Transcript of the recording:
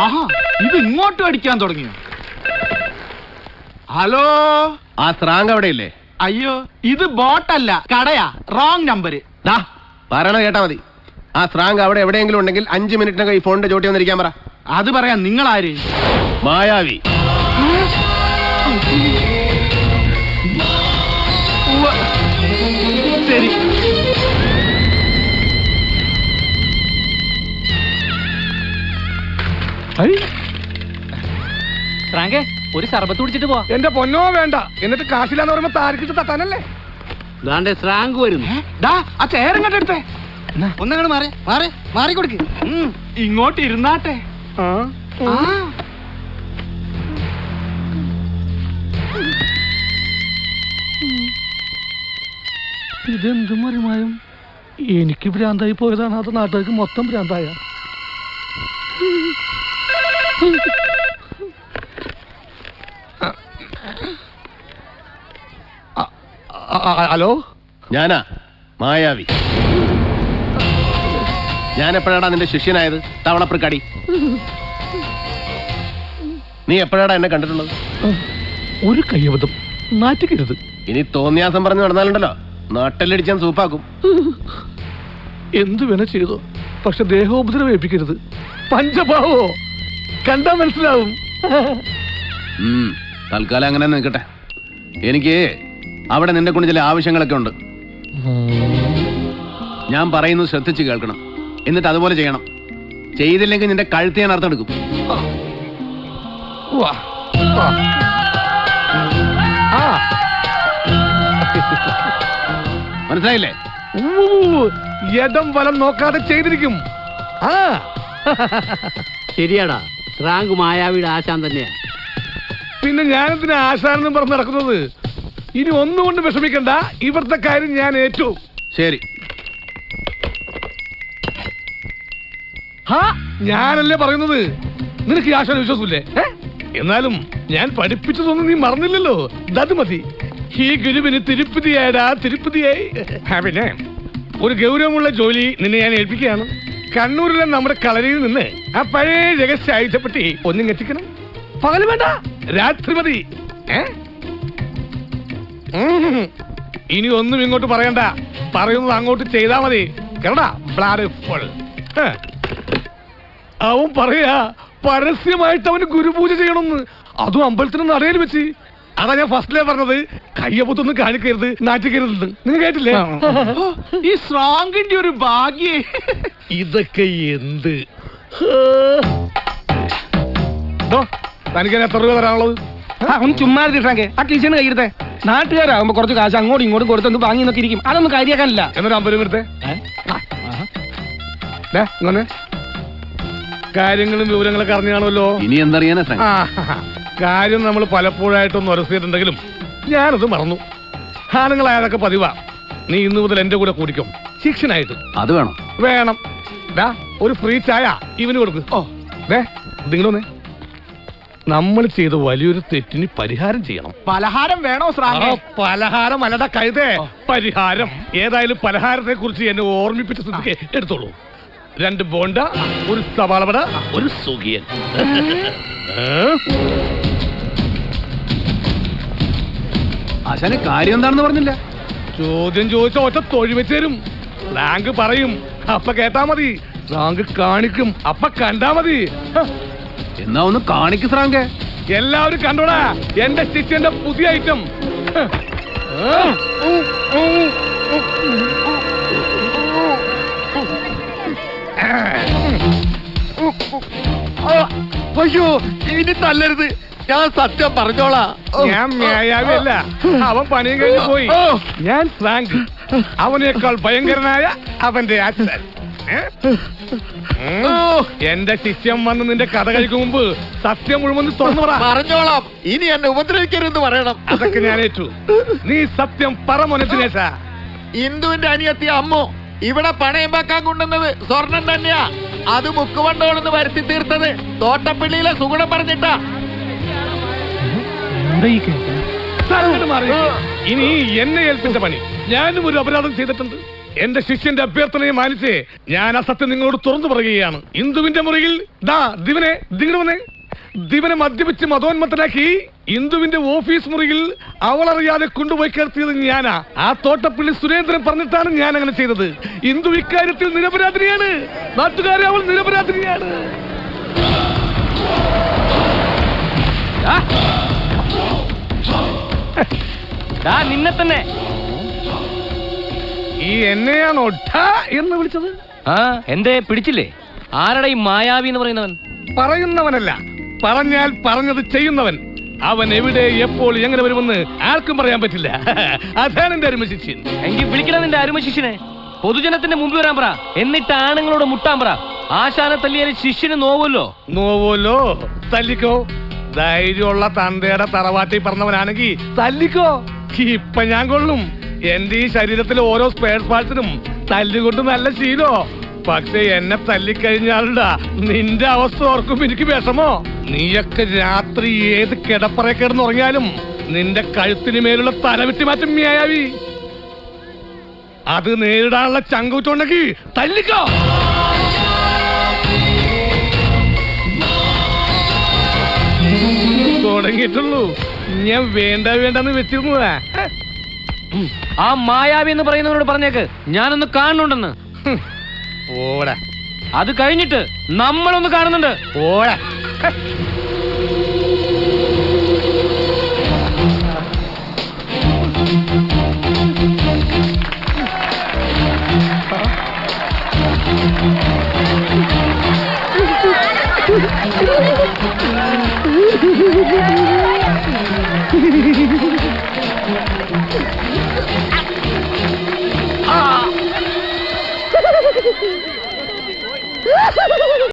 ആഹാ, ഇത് ഇങ്ങോട്ട് അടിക്കാൻ തുടങ്ങിയോ? ഹലോ, ആ സ്രാങ്ക് അവിടെ ഇല്ലേ? അയ്യോ, ഇത് ബോട്ടല്ല, കടയാ. Wrong number. പറയണ കേട്ടാ മതി. ആ സ്രാങ്ക് അവിടെ എവിടെയെങ്കിലും ഉണ്ടെങ്കിൽ 5 മിനിറ്റിനകം ഈ ഫോണിന്റെ ചോട്ടി വന്നിരിക്കാൻ പറ. അത് പറയാം. നിങ്ങൾ ആര്? മായാവി. ശരി. ഫ്രാങ്കേ, ഒരു സർബത്ത് കുടിച്ചിട്ട് പോ. എന്റെ പൊന്നോ വേണ്ട. എന്നിട്ട് കാശില്ലാന്ന് പറയുമ്പോ താരക്കിട്ട് തട്ടാനല്ലേ? സ്രാങ്ക് വരുന്നു. ആ ചേരങ്ങോട്ട് എടുത്തേ. ഒന്നങ്ങോട്ട് മാറി മാറി മാറിക്കൊടുക്ക്. ഇങ്ങോട്ട് ഇരുന്നാട്ടെ. ഇതെന്തും മറിമായും എനിക്ക് ഭ്രാന്തായി പോയതാണ്. അത് നാട്ടുകാർക്ക് മൊത്തം ഭ്രാന്തായ. ഹലോ, ഞാനാ മായാവി. ഞാൻ എപ്പോഴാടാ നിന്റെ ശിഷ്യനായത്? തവളപ്രക്കാടി. നീ എപ്പോഴാടാ എന്നെ കണ്ടിട്ടുള്ളത്? ഒരു കയ്യബദ്ധം, നാറ്റിക്കരുത്. ഇനി തോന്നിയാസം പറഞ്ഞു നടന്നാലുണ്ടല്ലോ, നാട്ടിലടിച്ചാൻ സൂപ്പാക്കും. എന്തു വേണ ചെയ്തോ, പക്ഷെ ദേഹോപദ്രവം ഏൽപ്പിക്കരുത്. പഞ്ചഭാവോ കണ്ടാ മനസ്സിലാവും. തൽക്കാലം അങ്ങനെ നിൽക്കട്ടെ. എനിക്ക് അവിടെ നിന്നെ കൊണ്ട് ചില ആവശ്യങ്ങളൊക്കെ ഉണ്ട്. ഞാൻ പറയുന്നത് ശ്രദ്ധിച്ച് കേൾക്കണം, എന്നിട്ട് അതുപോലെ ചെയ്യണം. ചെയ്തില്ലെങ്കിൽ നിന്റെ കഴുത്ത് ഞാൻ അർത്ഥമെടുക്കും. മനസ്സിലായില്ലേ? യഥം വലം നോക്കാതെ ചെയ്തിരിക്കും. ശരിയാടാ, സ്രാങ്ക് മായാവിയുടെ ആശാൻ തന്നെയാ. പിന്നെ ഞാനെന്തിനാ ആശാനെന്നും പറഞ്ഞ് നടക്കുന്നത്? ഇനി ഒന്നുകൊണ്ട് വിഷമിക്കണ്ട, ഇവിടുത്തെ കാര്യം ഞാൻ ഏറ്റു. ശരി. ഞാനല്ലേ പറയുന്നത്. നിനക്ക് ഈ ആശാന വിശ്വാസമില്ലേ? എന്നാലും ഞാൻ പഠിപ്പിച്ചതൊന്നും നീ മറന്നില്ലല്ലോ. അത് മതി. ഈ ഗുരുവിന് തിരുപ്പതിയായടാ, തിരുപ്പതിയായി. പിന്നെ ഒരു ഗൗരവമുള്ള ജോലി നിന്നെ ഞാൻ ഏൽപ്പിക്കുകയാണ്. കണ്ണൂരിലെ നമ്മുടെ കളരിയിൽ നിന്ന് ആ പഴയ രഹസ്യ ആയുധപ്പെട്ടി ഒന്നും എത്തിക്കണം. പകല് വേണ്ട, രാത്രി മതി. ഇനി ഒന്നും ഇങ്ങോട്ട് പറയണ്ട, പറയുന്നത് അങ്ങോട്ട് ചെയ്താ മതി. കേരടാ, ബ്ലാഡ് ഫുൾ. അവൻ പറയാ പരസ്യമായിട്ട് അവന് ഗുരുപൂജ ചെയ്യണമെന്ന്, അതും അമ്പലത്തിന് നടയിൽ വെച്ച്. അതാ ഞാൻ ഫസ്റ്റിലേ പറഞ്ഞത്, കയ്യപ്പൊത്തൊന്നും കാണിക്കരുത്, നാറ്റിക്കരുത്. നിങ്ങൾ കേട്ടില്ലേ? ഈ സ്രാങ്കിന്റെ ഒരു ഭാഗ്യേ. ഇതൊക്കെ എന്ത്? തനിക്ക് എത്ര രൂപ തരാനുള്ളത്? ഒന്ന് ചുമ്മാ കിട്ടാങ്കെ ആ ടീച്ചറിന് കയ്യെടുത്തേ. നാട്ടുകാരാകുമ്പോ കുറച്ച് കാശ് അങ്ങോട്ടും ഇങ്ങോട്ടും കൊടുത്തൊന്ന് വാങ്ങി നോക്കി ഇരിക്കും. അതൊന്നും കാര്യാക്കാനില്ല. എന്നൊരു 50 രൂപ എടുത്തേ. ഇങ്ങനെ കാര്യങ്ങളും വിവരങ്ങളൊക്കെ അറിഞ്ഞാണല്ലോ. ഇനി എന്തറിയാനാ? കാര്യം നമ്മൾ പലപ്പോഴായിട്ടൊന്ന് ഉറച്ചിട്ടുണ്ടെങ്കിലും ഞാനത് മറന്നു. ആണുങ്ങളായതൊക്കെ പതിവാ. നീ ഇന്നു മുതൽ എന്റെ കൂടെ കൂടിക്കും, ശിക്ഷനായിട്ട്. അത് വേണം. വേണം. ഒരു ഫ്രീ ചായ ഇവന് കൊടുക്ക്. നിങ്ങളൊന്നേ, നമ്മൾ ചെയ്ത വലിയൊരു തെറ്റിന് പരിഹാരം ചെയ്യണം. പലഹാരം വേണോ സ്രാങ്കേ? പലഹാരം അല്ലട കഴുതേ, പരിഹാരം. ഏതായാലും പലഹാരത്തെ കുറിച്ച് എന്നെ ഓർമ്മിപ്പിച്ച സ്ഥിതിക്ക് എടുത്തോളൂ. 2 ബോണ്ട, ഒരു സവാളവട, ഒരു സുഖിയൻ. ആശാനെ കാര്യം എന്താണെന്ന് പറഞ്ഞില്ല. ചോദ്യം ചോദിച്ച ഒറ്റ തൊഴി വെച്ച് തരും. സ്ലാങ്ക് പറയും, അപ്പ കേട്ടാ മതി. സ്ലാങ്ക് കാണിക്കും, അപ്പ കണ്ടാ മതി. എന്നാ ഒന്ന് കാണിക്ക് സ്രാങ്കേ. എല്ലാവരും കണ്ടോടാ എന്റെ സ്റ്റിച്ചിന്റെ പുതിയ ഐറ്റം. അയ്യോ, ഇനി തല്ലരുത്. ഞാൻ സത്യം പറഞ്ഞോളാ. ഞാൻ മ്യായാവല്ല, അവൻ പണിയും കഴിഞ്ഞ് പോയി. ഞാൻ സ്രാങ്ക്, അവനേക്കാൾ ഭയങ്കരനായ അവന്റെ അച്ഛൻ. എന്റെ ശിഷ്യം വന്ന് നിന്റെ കഥ കഴിക്കും മുമ്പ് സത്യം മുഴുവൻ തുറന്നു പറഞ്ഞോളാം. ഇനി എന്നെ ഉപദ്രവിക്കരുതെന്ന് പറയണം. അതൊക്കെ ഞാൻ ഏറ്റു. നീ സത്യം പറ മോനത്തിനേശ. ഇന്ദുവിന്റെ അനിയത്തി അമ്മു ഇവിടെ പണയം വെക്കാൻ കൊണ്ടുവന്നത് സ്വർണം തന്നെയാ. അത് മുക്കുവണ്ടോളെന്ന് വരുത്തി തീർത്തത് തോട്ടപ്പള്ളിയിലെ സുഗുണം പറഞ്ഞിട്ടാ. ഇനി എന്നെ ഏൽപ്പിച്ച പണി. ഞാനും ഒരു അപരാധം ചെയ്തിട്ടുണ്ട്. എന്റെ ശിഷ്യന്റെ അഭ്യർത്ഥനയെ മാനിച്ച് ഞാൻ ആ സത്യം നിങ്ങളോട് തുറന്നു പറയുകയാണ്. ഇന്ദുവിന്റെ മുറിയിൽ ദിവനെ മദ്യപിച്ച് മതോന്മത്തനാക്കി ഇന്ദുവിന്റെ ഓഫീസ് മുറിയിൽ അവളറിയാതെ കൊണ്ടുപോയി കിടത്തിയത് ഞാനാ. ആ തോട്ടപ്പള്ളി സുരേന്ദ്രൻ പറഞ്ഞിട്ടാണ് ഞാൻ അങ്ങനെ ചെയ്തത്. ഇന്ദു ഇക്കാര്യത്തിൽ നിരപരാധിനിയാണ്. നാട്ടുകാരെ, അവൾ നിരപരാധിനിയാണ്. നിന്നെ തന്നെ ഈ എന്നെയാണോ എന്ന് വിളിച്ചത്? എന്തേ പിടിച്ചില്ലേ? ആരുടെ ഈ മായാവി എന്ന് പറയുന്നവൻ? പറയുന്നവനല്ല, പറഞ്ഞാൽ പറഞ്ഞത് ചെയ്യുന്നവൻ. അവൻ എവിടെ, എപ്പോൾ, എങ്ങനെ വരുമെന്ന് ആർക്കും പറയാൻ പറ്റില്ല. അതാണ് എന്റെ അരുമ ശിഷ്യൻ. എങ്കിൽ വിളിക്കണം നിന്റെ അരുമ ശിഷ്യനെ. പൊതുജനത്തിന്റെ മുമ്പ് വരാൻ പറ, എന്നിട്ട് ആണുങ്ങളോട് മുട്ടാൻ പറ. ആശാനെ തല്ലിയാൽ ശിഷ്യന് നോവല്ലോ. തല്ലിക്കോ. ധൈര്യമുള്ള തന്തയുടെ തറവാട്ടി പറഞ്ഞവനാണെങ്കിൽ തല്ലിക്കോ. ഇപ്പൊ ഞാൻ കൊള്ളും. എന്റെ ഈ ശരീരത്തിലെ ഓരോ സ്പെയർ പാർട്സിനും തല്ലുകൊണ്ട് നല്ല ശീലോ. പക്ഷെ എന്നെ തല്ലിക്കഴിഞ്ഞാലുണ്ടാ നിന്റെ അവസ്ഥ ഓർക്കും എനിക്ക് വിഷമോ. നീയൊക്കെ രാത്രി ഏത് കിടപ്പറ കിടന്നുറങ്ങിയാലും നിന്റെ കഴുത്തിന് മേലുള്ള തലവിട്ടി മാറ്റും മായാവി. അത് നേരിടാനുള്ള ചങ്കൂറ്റുണ്ടെങ്കിൽ തല്ലിക്കോ. തുടങ്ങിയിട്ടുള്ളൂ. ഞാൻ വേണ്ടെന്ന് വെച്ചിരുന്നതാ. ആ മായാവി എന്ന് പറയുന്നവരോട് പറഞ്ഞേക്ക് ഞാനൊന്ന് കാണുന്നുണ്ടെന്ന്. ഓടാ. അത് കഴിഞ്ഞിട്ട് നമ്മളൊന്ന് കാണുന്നുണ്ട്. ഓടാ.